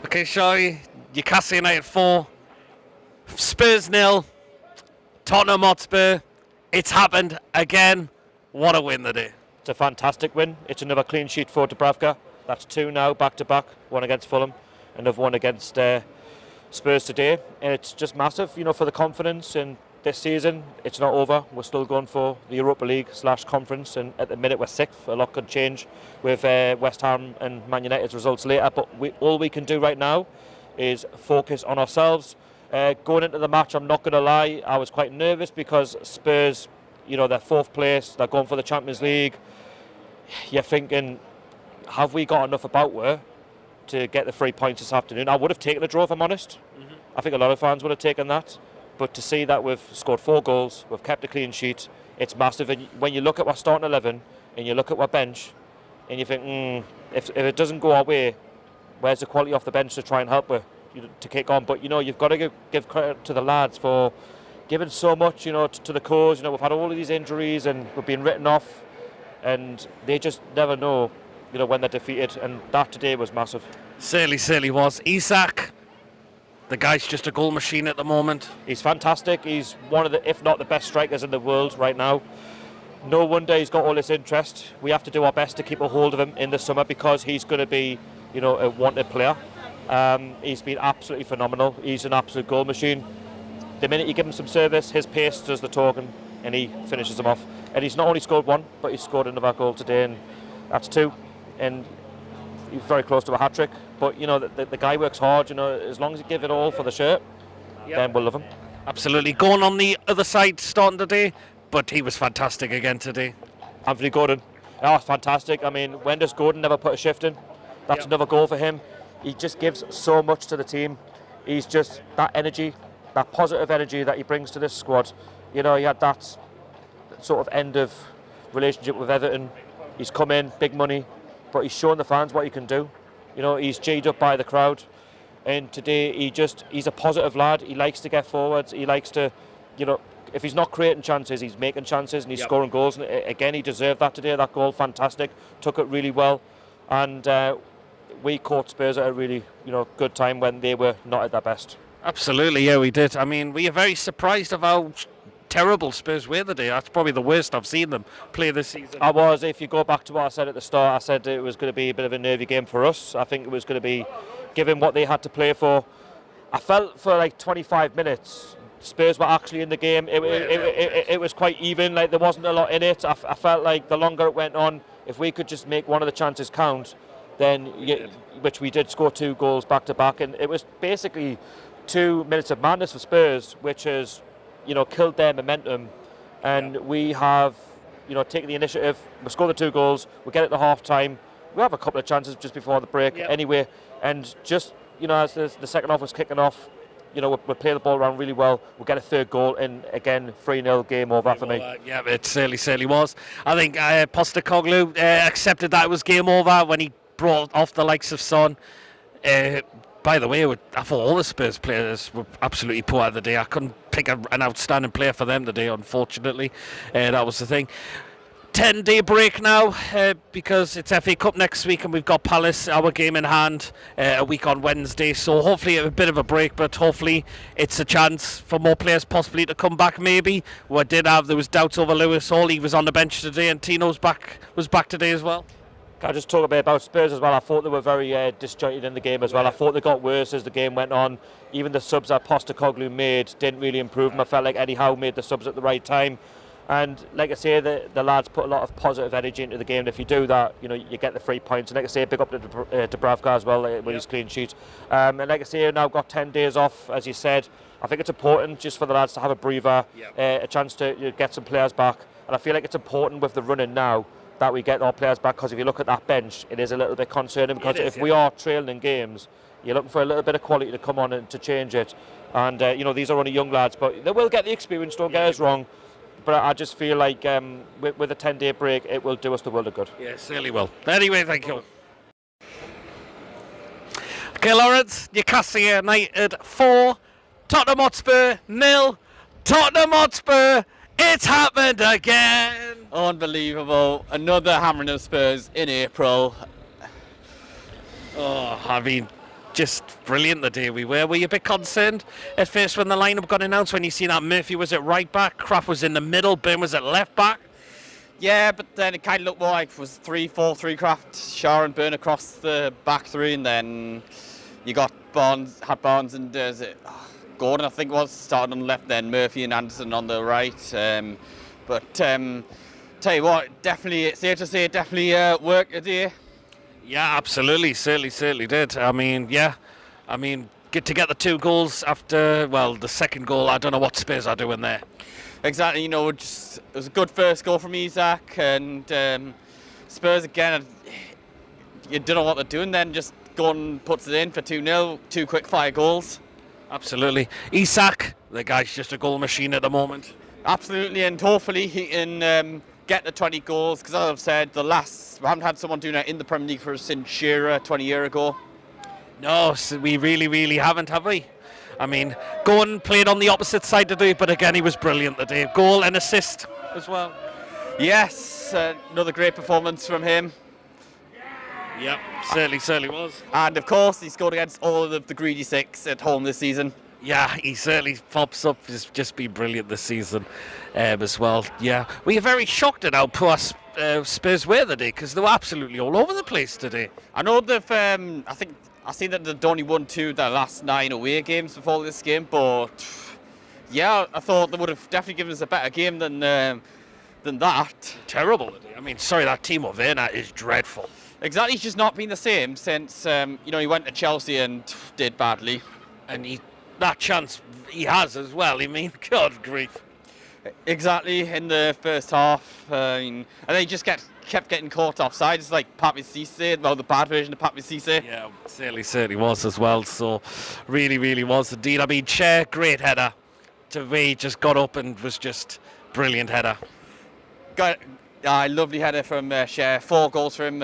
Okay, Shoy, Newcastle United 4, Spurs 0, Tottenham Hotspur. It's happened again. What a win today. It's a fantastic win. It's another clean sheet for Dubravka. That's 2 now, back to back. One against Fulham, another one against Spurs today. And it's just massive, for the confidence. And this season, it's not over. We're still going for the Europa League / conference. And at the minute, we're 6th. A lot could change with West Ham and Man United's results later. But all we can do right now is focus on ourselves. Going into the match, I'm not going to lie, I was quite nervous because Spurs, they're 4th place, they're going for the Champions League. You're thinking, have we got enough about her to get the 3 points this afternoon? I would have taken a draw, if I'm honest. I think a lot of fans would have taken that. But to see that we've scored 4 goals, we've kept a clean sheet, it's massive. And when you look at our starting 11 and you look at our bench and you think, if it doesn't go our way, where's the quality off the bench to try and help her to kick on? But, you've got to give credit to the lads for giving so much, to the cause. We've had all of these injuries and we've been written off and they just never know, when they're defeated. And that today was massive. Certainly was. Isak, the guy's just a goal machine at the moment. He's fantastic. He's one of the, if not the best strikers in the world right now. No wonder he's got all this interest. We have to do our best to keep a hold of him in the summer because he's going to be, a wanted player. He's been absolutely phenomenal. He's an absolute goal machine. The minute you give him some service, his pace does the talking and he finishes them off. And he's not only scored 1, but he's scored another goal today, and that's 2. And he's very close to a hat-trick. But, the guy works hard. As long as you give it all for the shirt, then we'll love him. Absolutely. Going on the other side starting today, but he was fantastic again today. Anthony Gordon. Oh, fantastic. I mean, when does Gordon never put a shift in? That's another goal for him. He just gives so much to the team. He's just that energy, that positive energy that he brings to this squad. He had that sort of end of relationship with Everton. He's come in, big money, but he's shown the fans what he can do. He's G'd up by the crowd. And today he's a positive lad. He likes to get forwards. He likes to, if he's not creating chances, he's making chances and he's scoring goals. And again, he deserved that today. That goal, fantastic. Took it really well. And we caught Spurs at a really, good time when they were not at their best. Absolutely, yeah, we did. I mean, we are very surprised of how terrible Spurs were today. That's probably the worst I've seen them play this season. I was. If you go back to what I said at the start, I said it was going to be a bit of a nervy game for us. I think it was going to be, given what they had to play for. I felt for like 25 minutes, Spurs were actually in the game. It was quite even. Like there wasn't a lot in it. I felt like the longer it went on, if we could just make one of the chances count, then which we did, score 2 goals back to back, and it was basically 2 minutes of madness for Spurs, which has, killed their momentum. And we have, taken the initiative. We score the 2 goals. We get it to half time. We have a couple of chances just before the break anyway. And just, as the second half was kicking off, we play the ball around really well. We'll get a 3rd goal, and again, 3-0 game over for me. Yeah, it certainly was. I think Postecoglou accepted that it was game over when he brought off the likes of Son. By the way, I thought all the Spurs players were absolutely poor the day. I couldn't pick an outstanding player for them today, unfortunately. That was the thing. 10-day break now because it's FA Cup next week and we've got Palace, our game in hand, a week on Wednesday. So hopefully a bit of a break, but hopefully it's a chance for more players possibly to come back maybe. There was doubts over Lewis Hall. He was on the bench today, and Tino was back today as well. Can I just talk a bit about Spurs as well? I thought they were very disjointed in the game as well. I thought they got worse as the game went on. Even the subs that Postecoglou made didn't really improve them. I felt like Eddie Howe made the subs at the right time. And like I say, the lads put a lot of positive energy into the game. And if you do that, you get the 3 points. And like I say, big up to Dubravka as well with his clean sheet. And like I say, now got 10 days off, as you said. I think it's important just for the lads to have a breather, a chance to get some players back. And I feel like it's important with the running now that we get our players back, because if you look at that bench, it is a little bit concerning, because if we are trailing in games, you're looking for a little bit of quality to come on and to change it. And these are only young lads, but they will get the experience, don't get us wrong. But I just feel like with a 10-day break, it will do us the world of good. Yes, certainly will. Anyway, thank you. Okay, Lawrence, Newcastle United 4, Tottenham Hotspur 0. Tottenham Hotspur, it's happened again. Unbelievable. Another hammering of Spurs in April. Oh, I mean, just brilliant the day we were. Were you a bit concerned at first when the lineup got announced, when you seen that Murphy was at right back, Kraft was in the middle, Byrne was at left back? Yeah, but then it kind of looked more like it was 3-4-3 Kraft, Shaw and Byrne across the back three, and then you got Barnes and Gordon, I think was, started on the left, then Murphy and Anderson on the right. Tell you what, definitely, it's safe to say it definitely worked today. Yeah, absolutely, certainly did. I mean, get to get the 2 goals after, well, the second goal, I don't know what Spurs are doing there. Exactly, it was a good first goal from Isaac, and Spurs again, you don't know what they're doing then, just go and puts it in for 2-0, 2 quick fire goals. Absolutely. Isak, the guy's just a goal machine at the moment. Absolutely, and hopefully he can get the 20 goals, because as I've said, we haven't had someone doing that in the Premier League since Shearer 20 years ago. No, we really haven't, have we? I mean, Gordon played on the opposite side today, but again, he was brilliant today. Goal and assist as well. Yes, another great performance from him. Yep, certainly was. And of course, he scored against all of the greedy 6 at home this season. Yeah, he certainly pops up. He's just been brilliant this season as well. Yeah, we are very shocked at how poor Spurs were today, because they were absolutely all over the place today. I know they've, I seen that they'd only won 2 of their last 9 away games before this game, but yeah, I thought they would have definitely given us a better game than that. Terrible today. I mean, sorry, that Timo Werner is dreadful. Exactly, he's just not been the same since he went to Chelsea and did badly. And that chance he has as well. I mean, God grief. Exactly, in the first half. And then he just kept getting caught offside. It's like Papi Cisse, well, the bad version of Papi Cisse. Yeah, certainly was as well. So, really was indeed. I mean, Cher, great header. He just got up and was just brilliant header. Got a lovely header from Cher. 4 goals for him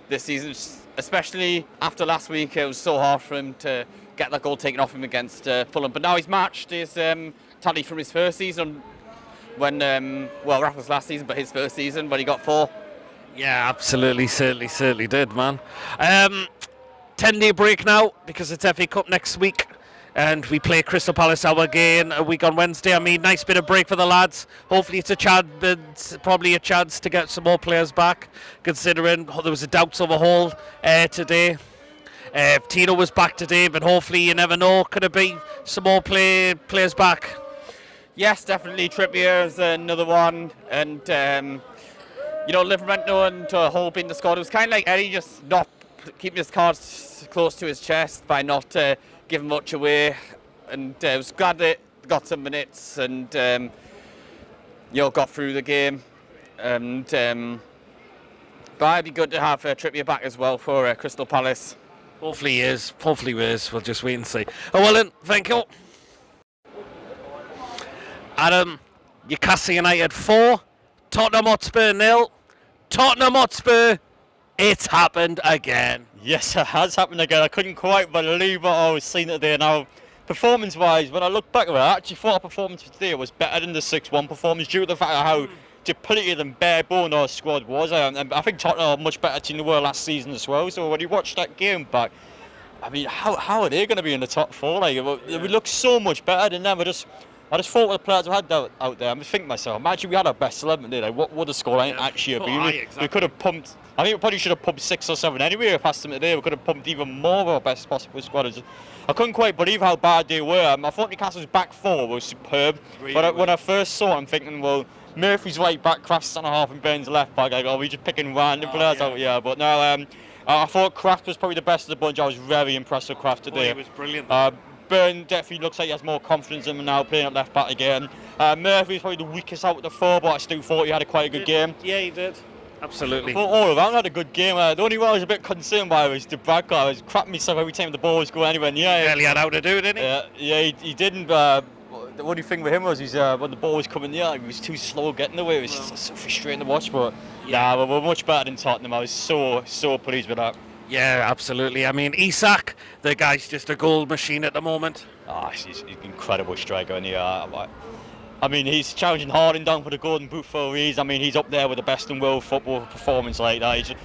this season, especially after last week. It was so hard for him to get that goal taken off him against Fulham. But now he's matched his tally from his first season when, Rafa's last season, but his first season when he got 4. Yeah, absolutely, certainly did, man. 10-day break now because it's FA Cup next week. And we play Crystal Palace our game a week on Wednesday. I mean, nice bit of break for the lads. Hopefully it's probably a chance to get some more players back, considering there was a doubts overhaul today. Tino was back today, but hopefully, you never know, could it be some more players back? Yes, definitely. Trippier is another one. And, Livramento and Hope in the squad. It was kind of like Eddie just not keeping his cards close to his chest by not giving much away. And I was glad that they got some minutes and, got through the game. And but it'd be good to have Trippier back as well for Crystal Palace. Hopefully he is. We'll just wait and see. Oh, well then, thank you. Adam, Newcastle United 4, Tottenham Hotspur 0. Tottenham Hotspur, it's happened again. Yes, it has happened again. I couldn't quite believe what I was seeing today. Now, performance-wise, when I look back at it, I actually thought our performance today was better than the 6-1 performance due to the fact of how depleted and bare-bone our squad was. And I think Tottenham are a much better team than they were last season as well. So when you watch that game back, I mean, how are they going to be in the top 4? Like, we look so much better than them. I just thought with the players we had out there, I'm just thinking to myself, imagine we had our best 11 today. Like, what would the scoreline actually have been? Exactly. We could have pumped, I think we probably should have pumped 6 or 7 anyway past them today. We could have pumped even more of our best possible squad. I couldn't quite believe how bad they were. I thought Newcastle's back 4 was superb. But when I first saw it, I'm thinking, well, Murphy's right back, Kraft's centre half, and Ben's left back. I go, we just picking random players out. Yeah, but no, I thought Kraft was probably the best of the bunch. I was very impressed with Kraft today. He was brilliant. Byrne definitely looks like he has more confidence in him now, playing at left back again. Murphy's probably the weakest out of the 4, but I still thought he had quite a good game. Yeah, he did. Absolutely. All around had a good game. The only one I was a bit concerned by was Dubravka. I was crapping myself every time the ball was going anywhere near him. Yeah, he had how to do it, didn't he? Yeah, he didn't. The only thing with him was when the ball was coming near, he was too slow getting away. It was so frustrating to watch, but we're much better than Tottenham. I was so pleased with that. Yeah, absolutely. I mean, Isak, the guy's just a goal machine at the moment. He's an incredible striker, and I mean, he's challenging Harden down for the Golden Boot for a reason. I mean, he's up there with the best in world football performance like that.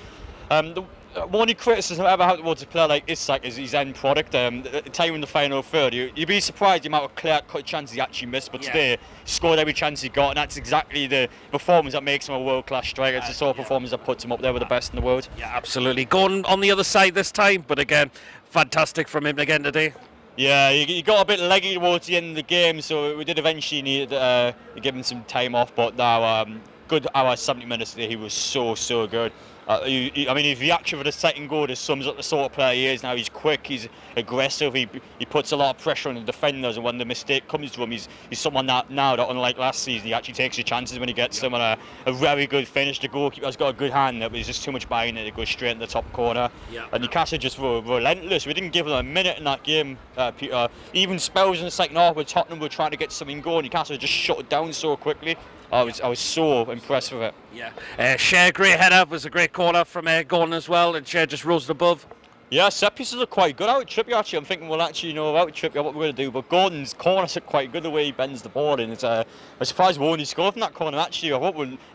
only criticism I ever had towards a player like Isak is his end product. At the time in the final third, you'd be surprised the amount of clear-cut chances he actually missed, but today he scored every chance he got, and that's exactly the performance that makes him a world-class striker. It's the sort of performance that puts him up there with the best in the world. Yeah, absolutely. Going on the other side this time, but again, fantastic from him again today. Yeah, he got a bit leggy towards the end of the game, so we did eventually need to give him some time off, but now, good hour, 70 minutes today, he was so good. I mean, his reaction for the second goal just sums up the sort of player he is now. He's quick, he's aggressive, he puts a lot of pressure on the defenders, and when the mistake comes to him, he's someone that now, that unlike last season, he actually takes his chances when he gets them, and a very good finish. The goalkeeper's got a good hand there, but he's just too much behind it. It goes straight in the top corner. And Newcastle just were relentless. We didn't give them a minute in that game, Peter. Even spells in the second half where Tottenham were trying to get something going, Newcastle just shut it down so quickly. I was so impressed with it. Yeah. Shea, great header, was a great corner from Gordon as well, and Shea just rose above. Yeah, set pieces are quite good out of Trippier actually. I'm thinking, well, actually, out of Trippier, what we're going to do. But Gordon's corners are quite good the way he bends the ball in. I'm surprised we only scored from that corner actually.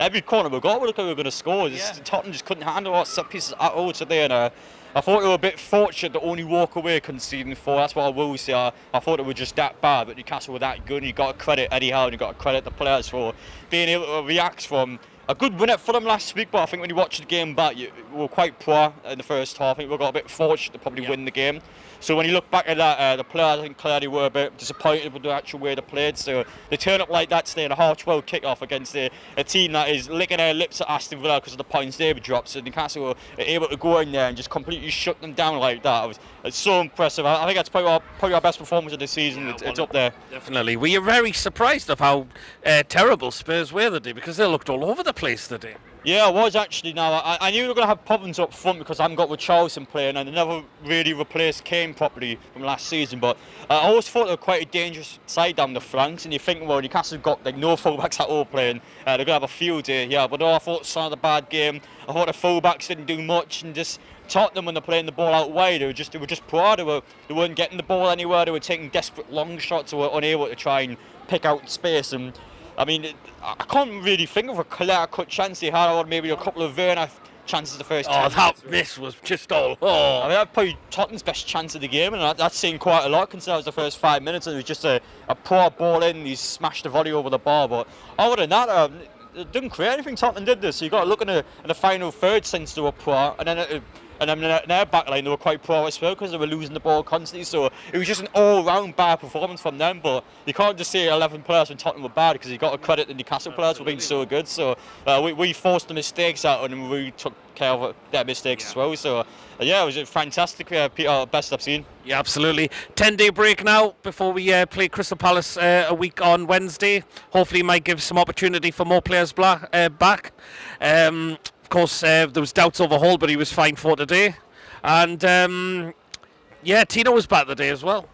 Every corner we got, we looked like we were going to score. Tottenham just couldn't handle our set pieces at all today. And I thought they were a bit fortunate to only walk away conceding 4. That's what I will say. I thought it was just that bad, but Newcastle were that good. And you got to credit Eddie Howe and you got to credit the players for being able to react from a good win at Fulham last week, but I think when you watch the game back, we were quite poor in the first half. I think we got a bit fortunate to probably win the game. So when you look back at that, the players, I think clearly were a bit disappointed with the actual way they played. So they turn up like that today in a half-12 kick-off against a team that is licking their lips at Aston Villa because of the points they've dropped. So Newcastle were able to go in there and just completely shut them down like that. It's so impressive. I think that's probably our best performance of the season. It's up there. Definitely. We are very surprised of how terrible Spurs were today, because they looked all over the place today. Yeah, I was actually. Now, I knew we were going to have problems up front because I haven't got Richarlison playing, and they never really replaced Kane properly from last season. But I always thought they were quite a dangerous side down the flanks, and you think, well, Newcastle have got no fullbacks at all playing. They're going to have a field here, yeah. But I thought it's not a bad game. I thought the fullbacks didn't do much, and just Tottenham, when they're playing the ball out wide, they were just poor. They weren't getting the ball anywhere. They were taking desperate long shots. They were unable to try and pick out space. And I mean, I can't really think of a clear-cut chance they had, or maybe a couple of Werner chances the first time. That miss was just all. I mean, that's probably Tottenham's best chance of the game, and that's saying quite a lot considering it was the first 5 minutes, and it was just a poor ball in. He smashed the volley over the bar, but other than that, it didn't create anything. Tottenham did this. So you got to look in the final third since they were poor, and then in their back line, they were quite poor as well because they were losing the ball constantly. So it was just an all-round bad performance from them. But you can't just say 11 players when Tottenham were bad, because you've got to credit the Newcastle players for being so good. So we forced the mistakes out, and we took care of their mistakes as well. So yeah, it was a fantastic, best I've seen. Yeah, absolutely. 10-day break now before we play Crystal Palace a week on Wednesday. Hopefully, it might give some opportunity for more players back. Of course, there was doubts over Hall, but he was fine for today. And Tino was back today as well.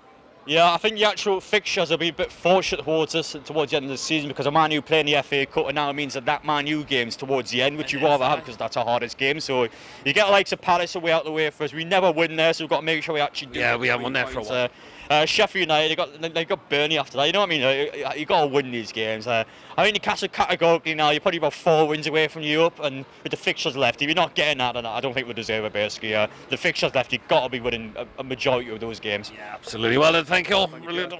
Yeah, I think the actual fixtures have been a bit fortunate towards us towards the end of the season, because a Man U playing the FA Cup, and now it means that Man U game's towards the end, which you rather have because that's our hardest game. So you get the likes of Palace away out the way for us. We never win there, so we've got to make sure we actually do. Yeah, we haven't won there for a while. Sheffield United, they got Burnley after that. You know what I mean? You got to win these games. I think Newcastle categorically now, you're probably about 4 wins away from Europe, and with the fixtures left, if you're not getting that, then I don't think we deserve it. Basically, the fixtures left, you've got to be winning a majority of those games. Yeah, absolutely. Well, then, thank you all. Brilliant.